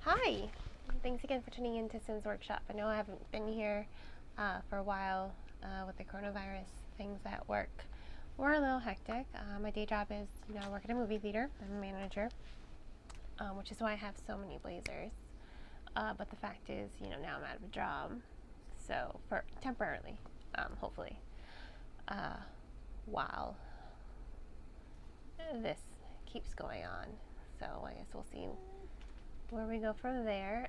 Hi! Thanks again for tuning in to Sim's Workshop. I know I haven't been here for a while with the coronavirus. Things at work were a little hectic. My day job is, I work at a movie theater. I'm a manager, which is why I have so many blazers. But the fact is, now I'm out of a job. So, for temporarily, hopefully, while this keeps going on. So, I guess we'll see where we go from there.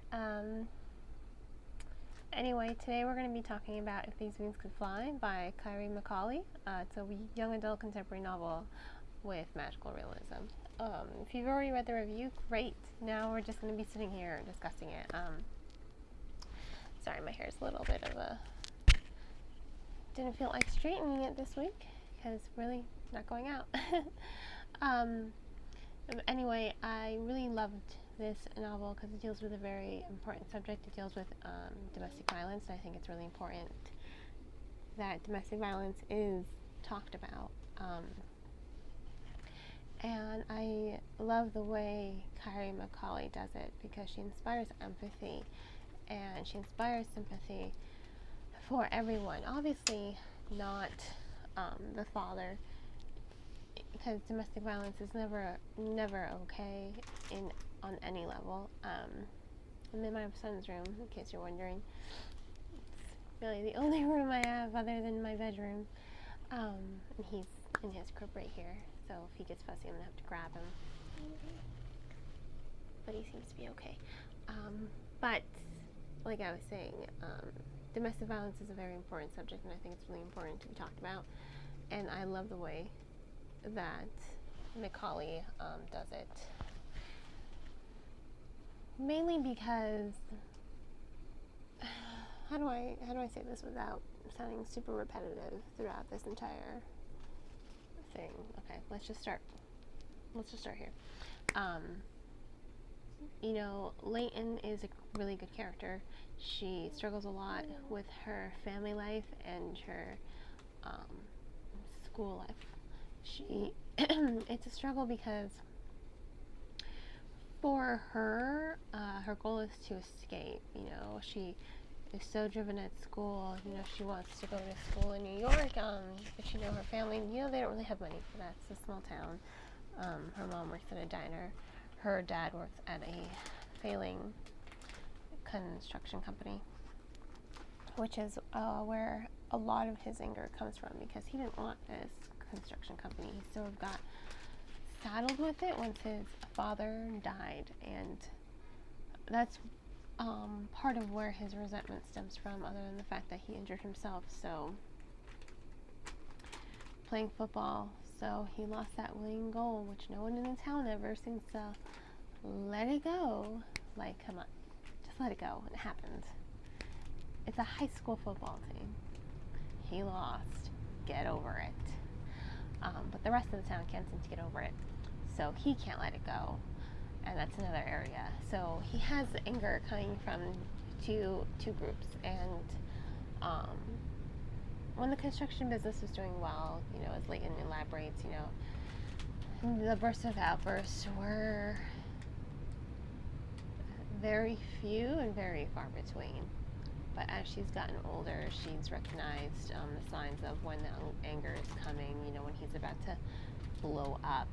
Anyway, today we're going to be talking about If These Wings Could Fly by Kyrie McCauley. It's a young adult contemporary novel with magical realism. If you've already read the review, great. Now we're just going to be sitting here discussing it. Sorry, my hair's a little bit of a... Didn't feel like straightening it this week because really not going out. Anyway, I really loved this novel because it deals with a very important subject. It deals with domestic violence, and I think it's really important that domestic violence is talked about. And I love the way Kyrie McCauley does it because she inspires empathy and she inspires sympathy for everyone. Obviously, not the father, because domestic violence is never okay on any level. I'm in my son's room, in case you're wondering. It's really the only room I have other than my bedroom. And he's in his crib right here, so if he gets fussy, I'm gonna have to grab him. But he seems to be okay. But like I was saying, domestic violence is a very important subject, and I think it's really important to be talked about. And I love the way that McCauley does it. Mainly because how do I say this without sounding super repetitive throughout this entire thing? Okay, let's just start here. Leighton is a really good character. She struggles a lot with her family life and her school life. It's a struggle because for her, her goal is to escape. She is so driven at school. She wants to go to school in New York. But her family, they don't really have money for that. It's a small town. Her mom works at a diner. Her dad works at a failing construction company, which is where a lot of his anger comes from, because he didn't want this construction company. He sort of got saddled with it once his father died, and that's part of where his resentment stems from, other than the fact that he injured himself. So playing football, so he lost that winning goal, which no one in the town ever seems to let it go. Like, come on, just let it go. It happened. It's a high school football team. He lost. Get over it. But the rest of the town can't seem to get over it, so he can't let it go, and that's another area. So he has anger coming from two groups, and when the construction business was doing well, as Leighton elaborates, the bursts of outbursts were very few and very far between. But as she's gotten older, she's recognized the signs of when the anger is coming, when he's about to blow up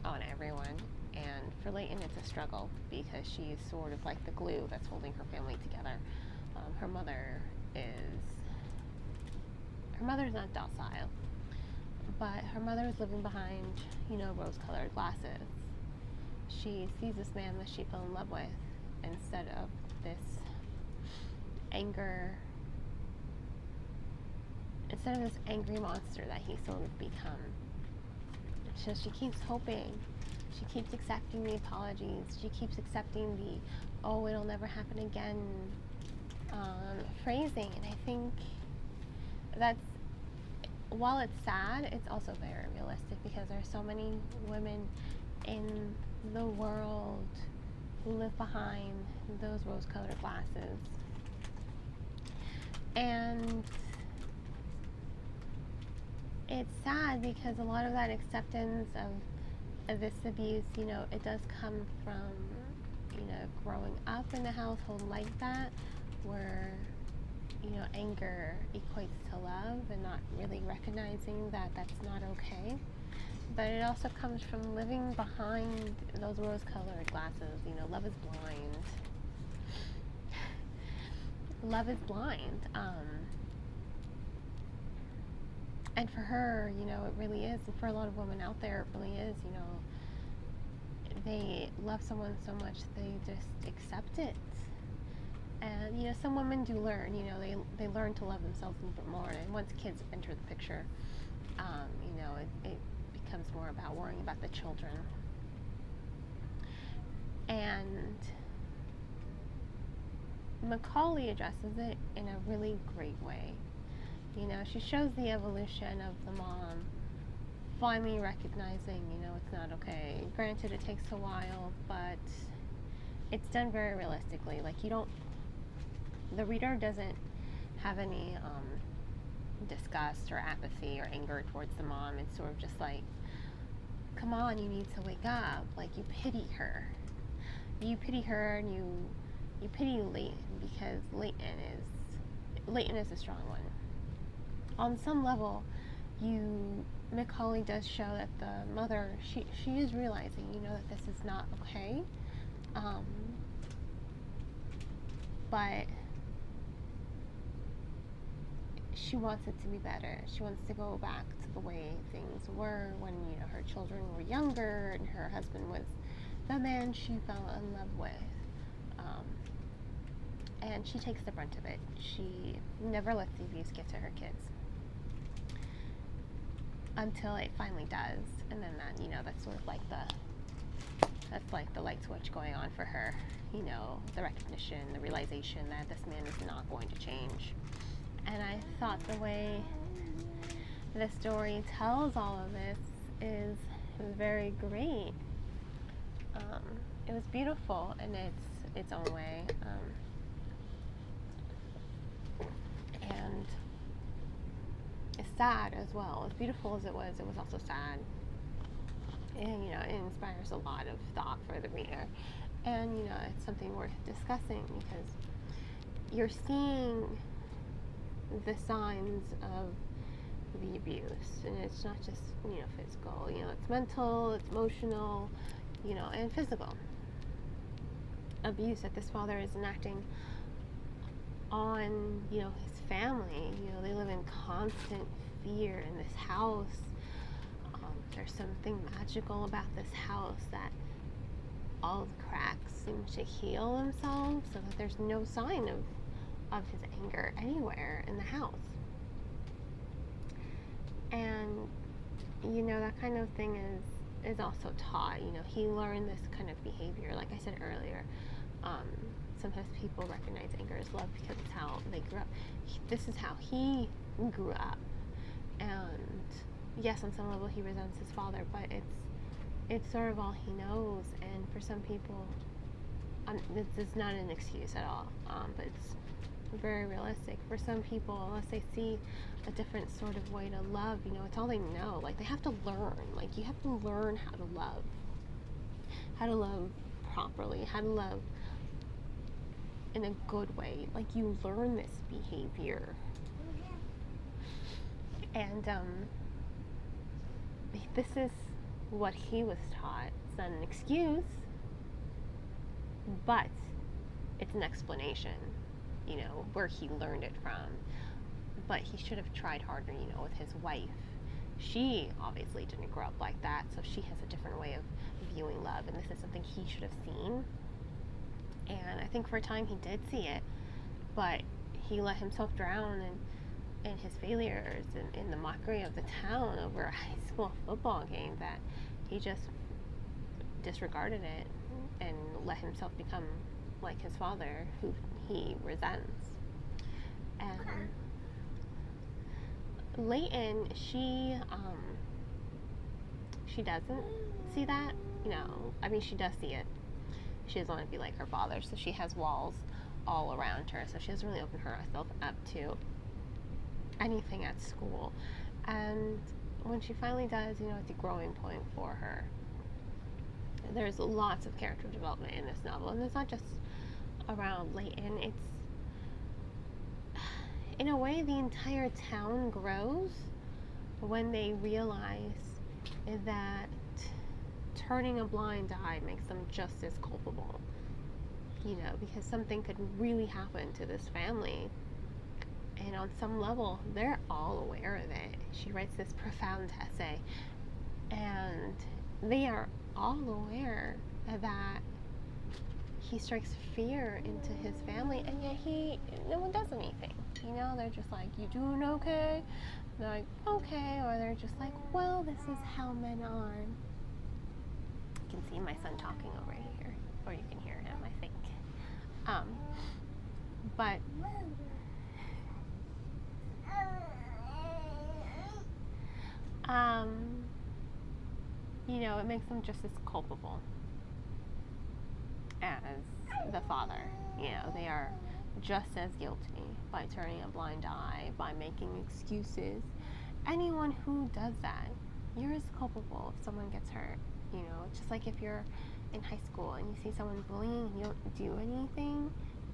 on everyone. And for Leighton, it's a struggle because she's sort of like the glue that's holding her family together. Her mother's not docile, but her mother is living behind, rose-colored glasses. She sees this man that she fell in love with instead of this angry monster that he's sort of become. So she keeps hoping. She keeps accepting the apologies. She keeps accepting the, oh, it'll never happen again phrasing. And I think that's, while it's sad, it's also very realistic, because there are so many women in the world who live behind those rose-colored glasses. And it's sad because a lot of that acceptance of this abuse, it does come from growing up in a household like that, where, anger equates to love and not really recognizing that that's not okay. But it also comes from living behind those rose-colored glasses. Love is blind. Love is blind. And for her, it really is. And for a lot of women out there, it really is. They love someone so much they just accept it. And some women do learn. They learn to love themselves a little bit more. And once kids enter the picture, it becomes more about worrying about the children. And McCauley addresses it in a really great way. She shows the evolution of the mom finally recognizing, it's not okay. Granted, it takes a while, but it's done very realistically. Like, the reader doesn't have any disgust or apathy or anger towards the mom. It's sort of just like, come on, you need to wake up. Like, you pity her. You pity her, and you pity Leighton, because Leighton is a strong one. On some level, McCauley does show that the mother, she is realizing, that this is not okay. But she wants it to be better. She wants to go back to the way things were when, her children were younger and her husband was the man she fell in love with. And she takes the brunt of it. She never lets the abuse get to her kids. Until it finally does. And then that, that's sort of like the light switch going on for her. The recognition, the realization that this man is not going to change. And I thought the way the story tells all of this is very great. It was beautiful in its own way. And it's sad as well. As beautiful as it was also sad. And, it inspires a lot of thought for the reader. And, it's something worth discussing, because you're seeing the signs of the abuse. And it's not just, physical. It's mental, it's emotional, and physical abuse that this father is enacting on, his family. They live in constant fear in this house. There's something magical about this house, that all the cracks seem to heal themselves, so that there's no sign of his anger anywhere in the house. And, that kind of thing is also taught. He learned this kind of behavior, like I said earlier. Sometimes people recognize anger as love because it's how they grew up. This is how he grew up. And yes, on some level he resents his father, but it's sort of all he knows. And for some people, it's not an excuse at all, but it's very realistic. For some people, unless they see a different sort of way to love, it's all they know. Like, they have to learn. Like, you have to learn how to love properly, how to love in a good way. Like, you learn this behavior. And this is what he was taught. It's not an excuse, but it's an explanation, where he learned it from. But he should have tried harder, with his wife. She obviously didn't grow up like that, so she has a different way of viewing love, and this is something he should have seen. And I think for a time he did see it, but he let himself drown in his failures and in the mockery of the town over a high school football game, that he just disregarded it and let himself become like his father, who he resents. And Leighton, she doesn't see that. She does see it. She doesn't want to be like her father, so she has walls all around her, so she doesn't really open herself up to anything at school. And when she finally does, it's a growing point for her. There's lots of character development in this novel, and it's not just around Leighton. It's, in a way, the entire town grows when they realize that turning a blind eye makes them just as culpable. Because something could really happen to this family. And on some level, they're all aware of it. She writes this profound essay, and they are all aware that he strikes fear into his family, and yet no one does anything. They're just like, "You doing okay?" They're like, "Okay," or they're just like, "Well, this is how men are." You can see my son talking over here, or you can hear him, I think. But it makes them just as culpable as the father. They are just as guilty by turning a blind eye, by making excuses. Anyone who does that, you're as culpable if someone gets hurt. Just like if you're in high school and you see someone bullying and you don't do anything,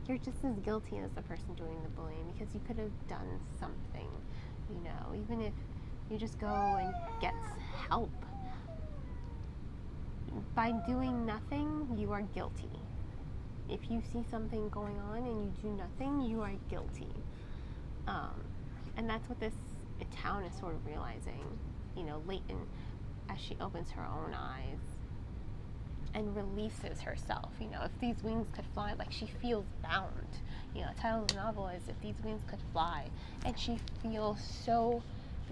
you're just as guilty as the person doing the bullying, because you could have done something. Even if you just go and get help, by doing nothing, you are guilty. If you see something going on and you do nothing, you are guilty. And that's what this town is sort of realizing. Leighton, as she opens her own eyes and releases herself. If these wings could fly, like, she feels bound. The title of the novel is If These Wings Could Fly. And she feels so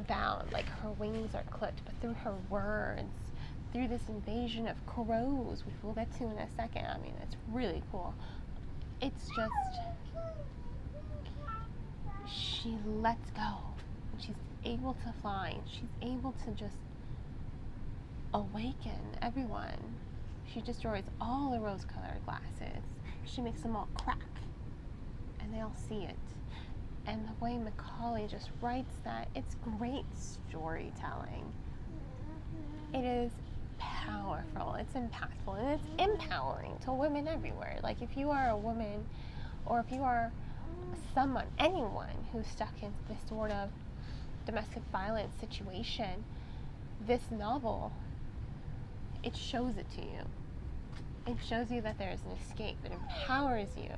bound, like her wings are clipped, but through her words, through this invasion of crows, which we'll get to in a second. It's really cool. It's just, she lets go. She's able to fly. She's able to just awaken everyone. She destroys all the rose-colored glasses. She makes them all crack, and they all see it. And the way McCauley just writes that, it's great storytelling. It is powerful, it's impactful, and it's empowering to women everywhere. Like, if you are a woman, or if you are anyone who's stuck in this sort of domestic violence situation, this novel, it shows it to you. It shows you that there's an escape. It empowers you.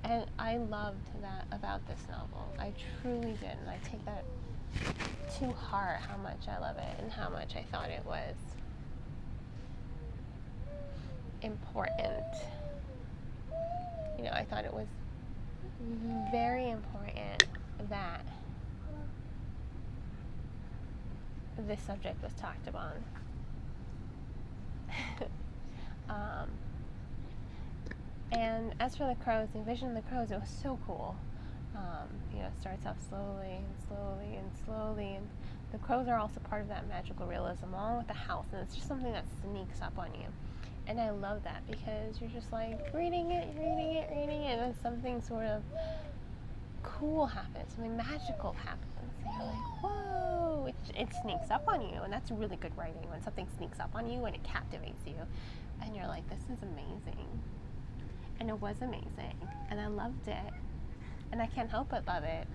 And I loved that about this novel. I truly did. And I take that to heart, how much I love it and how much I thought it was important. I thought it was very important that this subject was talked about. And as for the crows, the vision of the crows, it was so cool. It starts off slowly and slowly and slowly, and the crows are also part of that magical realism, along with the house, and it's just something that sneaks up on you. And I love that, because you're just like reading it, and then something sort of cool happens, something magical happens, and you're like, whoa, it sneaks up on you. And that's really good writing, when something sneaks up on you and it captivates you, and you're like, this is amazing. And it was amazing, and I loved it, and I can't help but love it.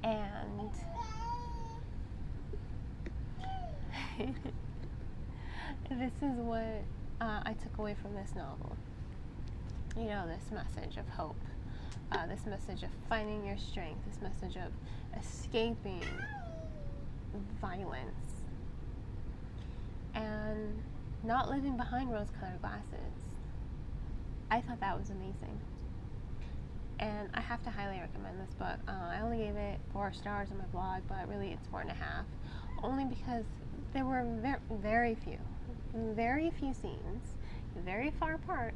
And this is what I took away from this novel. This message of hope, this message of finding your strength, this message of escaping violence, and not living behind rose-colored glasses. I thought that was amazing. And I have to highly recommend this book. I only gave it 4 stars on my blog, but really it's 4.5. Only because there were very few scenes, very far apart,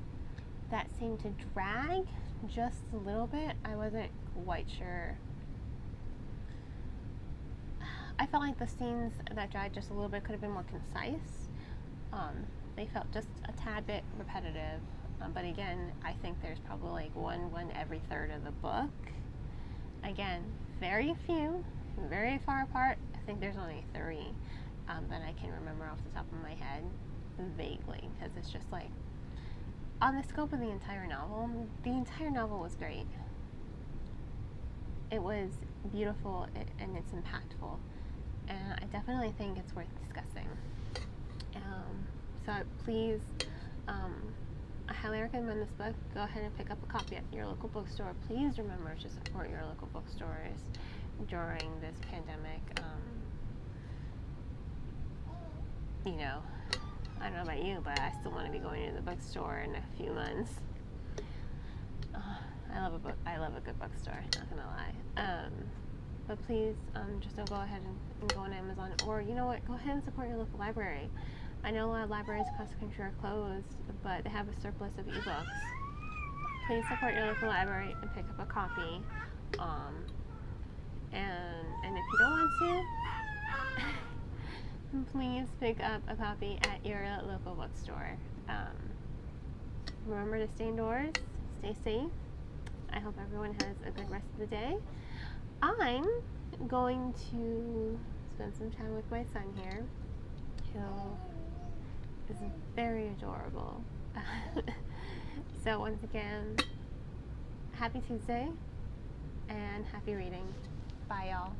that seemed to drag just a little bit. I wasn't quite sure. I felt like the scenes that dragged just a little bit could have been more concise. They felt just a tad bit repetitive. But again, I think there's probably like one every third of the book. Again, very few, very far apart. I think there's only 3 that I can remember off the top of my head, vaguely, because it's just like, on the scope of the entire novel was great. It was beautiful and it's impactful, and I definitely think it's worth discussing. So please, I highly recommend this book. Go ahead and pick up a copy at your local bookstore. Please remember to support your local bookstores during this pandemic. You know, I don't know about you, but I still want to be going to the bookstore in a few months. I love a book. I love a good bookstore. Not gonna lie. But please, just don't go ahead and go on Amazon, or you know what? Go ahead and support your local library. I know a lot of libraries across the country are closed, but they have a surplus of ebooks. Please support your local library and pick up a copy. And if you don't want to, please pick up a copy at your local bookstore. Remember to stay indoors, stay safe. I hope everyone has a good rest of the day. I'm going to spend some time with my son here, who is very adorable. So once again, happy Tuesday and happy reading. Bye, y'all.